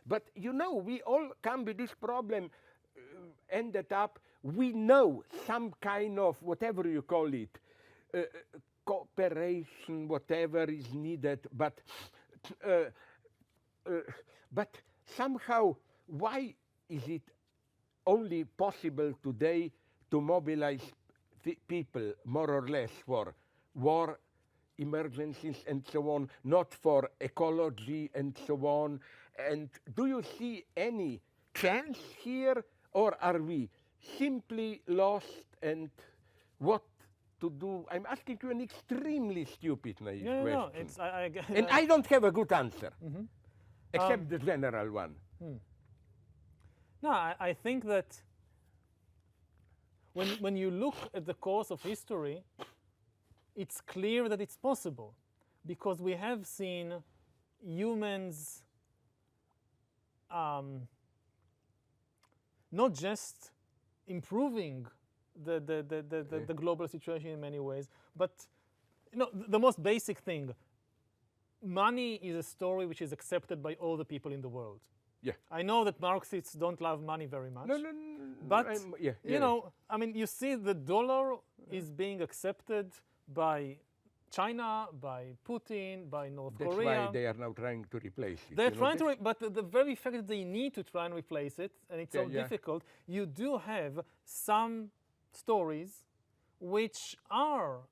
But you know, we all come with this problem, ended up, we know some kind of, whatever you call it, cooperation, whatever is needed, but somehow, why is it only possible today to mobilize people, more or less, for war, emergencies, and so on, not for ecology, and so on? And do you see any chance here, or are we simply lost, and what to do? I'm asking you an extremely stupid, naive question. No, it's, and I don't have a good answer, except the general one. No, I think that when you look at the course of history, it's clear that it's possible, because we have seen humans not just improving the global situation in many ways, but the most basic thing, money is a story which is accepted by all the people in the world. Yeah. I know that Marxists don't love money very much. No, but you know, I mean, you see the dollar is being accepted by China, by Putin, by North Korea. That's why they are now trying to replace it. They're trying to, but the very fact that they need to try and replace it, and it's so difficult, you do have some stories which are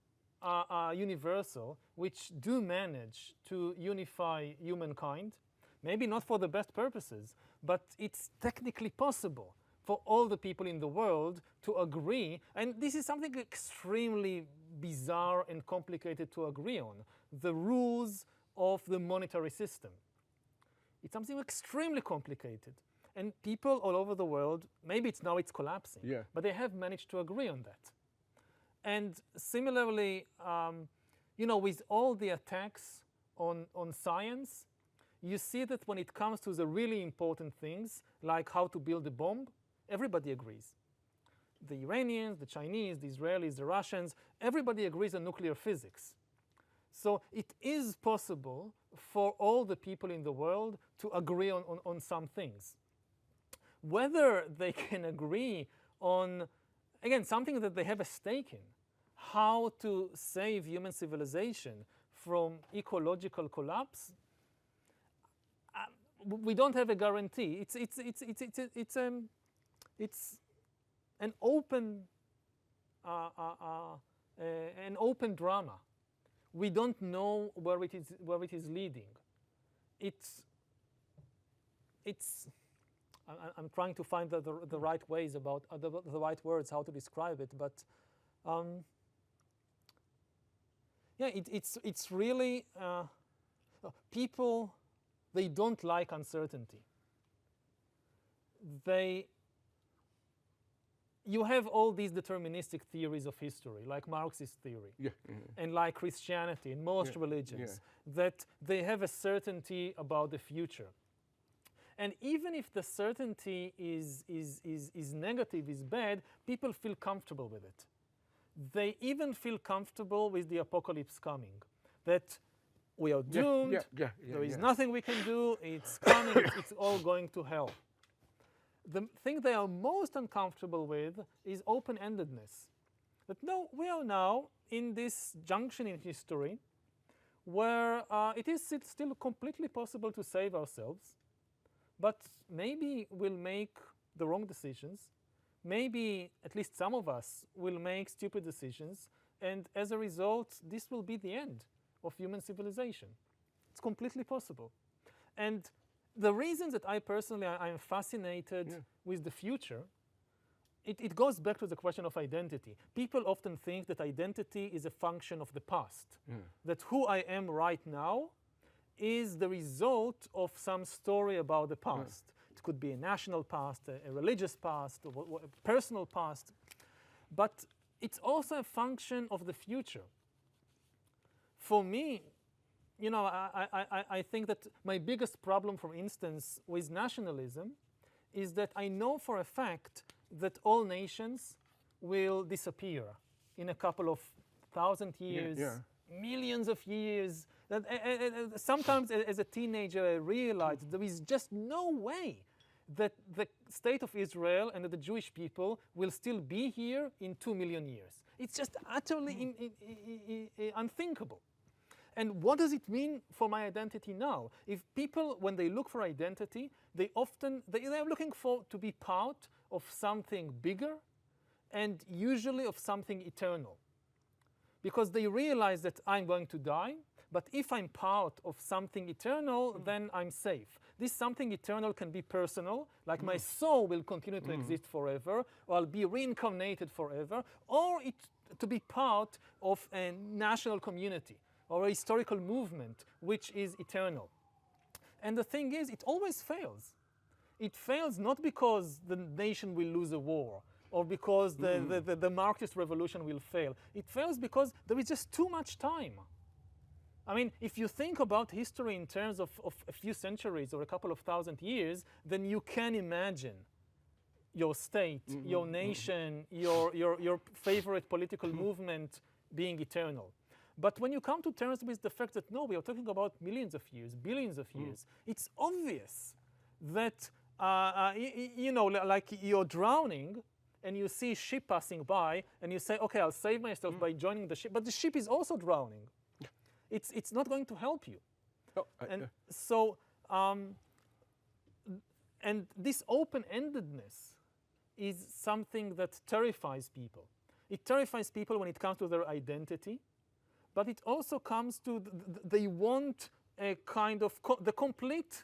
universal, which do manage to unify humankind. Maybe not for the best purposes, but it's technically possible for all the people in the world to agree. And this is something extremely bizarre and complicated to agree on, the rules of the monetary system. It's something extremely complicated. And people all over the world, maybe now it's collapsing, but they have managed to agree on that. And similarly, you know, with all the attacks on science, you see that when it comes to the really important things, like how to build a bomb, everybody agrees. The Iranians, the Chinese, the Israelis, the Russians, everybody agrees on nuclear physics. So it is possible for all the people in the world to agree on some things. Whether they can agree on, again, something that they have a stake in, how to save human civilization from ecological collapse, we don't have a guarantee. It's an open drama. We don't know where it is leading. I'm trying to find the right ways about the right words how to describe it, but yeah, it's really people. They don't like uncertainty. You have all these deterministic theories of history, like Marxist theory, and like Christianity and most religions, that they have a certainty about the future. And even if the certainty is negative, is bad, people feel comfortable with it. They even feel comfortable with the apocalypse coming, that we are doomed, there is nothing we can do, it's coming, it's all going to hell. The thing they are most uncomfortable with is open-endedness. That no, we are now in this junction in history where it is still completely possible to save ourselves, but maybe we'll make the wrong decisions. Maybe at least some of us will make stupid decisions, and as a result, this will be the end of human civilization. It's completely possible. And the reasons that I personally am fascinated with the future, it goes back to the question of identity. People often think that identity is a function of the past, that who I am right now is the result of some story about the past. It could be a national past, a religious past, or a personal past. But it's also a function of the future. For me, you know, I think that my biggest problem, for instance, with nationalism is that I know for a fact that all nations will disappear in a couple of 1,000 years, millions of years. Sometimes as a teenager I realized there is just no way that the state of Israel and the Jewish people will still be here in 2 million years. It's just utterly unthinkable. And what does it mean for my identity now? If people, when they look for identity, they are looking to be part of something bigger and usually of something eternal. Because they realize that I'm going to die, but if I'm part of something eternal, then I'm safe. This something eternal can be personal, like my soul will continue to exist forever, or I'll be reincarnated forever, or to be part of a national community or a historical movement which is eternal. And the thing is, it always fails. It fails not because the nation will lose a war or because the Marxist revolution will fail. It fails because there is just too much time. I mean, if you think about history in terms of a few centuries or a couple of thousand years, then you can imagine your state, your nation, your favorite political movement being eternal. But when you come to terms with the fact that, no, we are talking about millions of years, billions of years, it's obvious that, you know, like you're drowning and you see a ship passing by and you say, okay, I'll save myself by joining the ship, but the ship is also drowning. It's not going to help you. Oh, And so, and this open-endedness is something that terrifies people. It terrifies people when it comes to their identity, but it also comes to, they want a kind of, the complete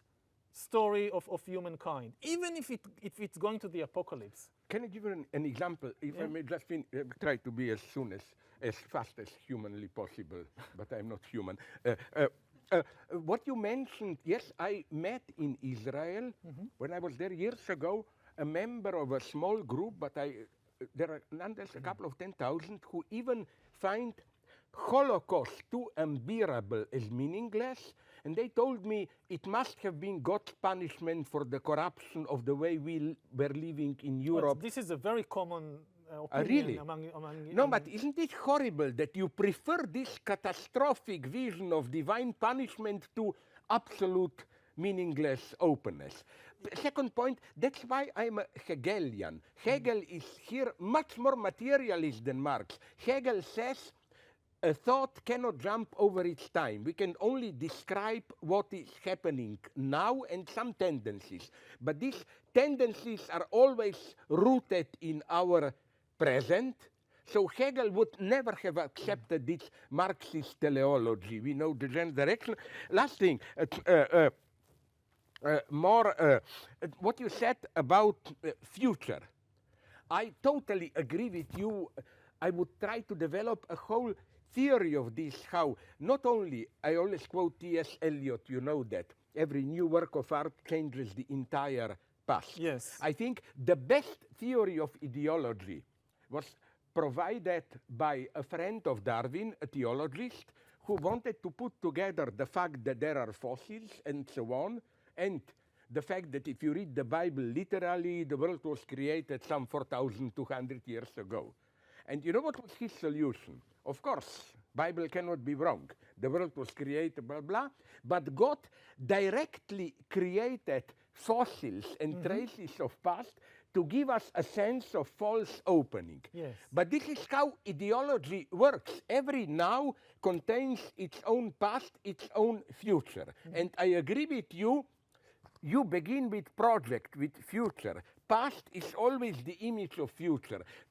story of humankind, even if it's going to the apocalypse. Can I give you an example? If I may just try to be as fast as humanly possible, but I'm not human. What you mentioned, yes, I met in Israel when I was there years ago, a member of a small group, but there are nonetheless a couple of 10,000 who even find Holocaust too unbearable as meaningless, and they told me it must have been God's punishment for the corruption of the way we were living in Europe. Well, this is a very common opinion really? among No, but isn't it horrible that you prefer this catastrophic vision of divine punishment to absolute meaningless openness? Second point, that's why I'm a Hegelian. Hegel is here much more materialist than Marx. Hegel says a thought cannot jump over its time. We can only describe what is happening now and some tendencies. But these tendencies are always rooted in our present. So Hegel would never have accepted this Marxist teleology. We know the general direction. Last thing, what you said about future. I totally agree with you. I would try to develop a whole theory of this, how not only, I always quote T.S. Eliot, you know that, every new work of art changes the entire past. Yes. I think the best theory of ideology was provided by a friend of Darwin, a theologist, who wanted to put together the fact that there are fossils and so on, and the fact that if you read the Bible literally, the world was created some 4,200 years ago. And you know what was his solution? Of course, Bible cannot be wrong. The world was created, blah, blah, but God directly created fossils and traces of past to give us a sense of false opening. Yes. But this is how ideology works. Every now contains its own past, its own future. And I agree with you. You begin with project, with future. Past is always the image of future.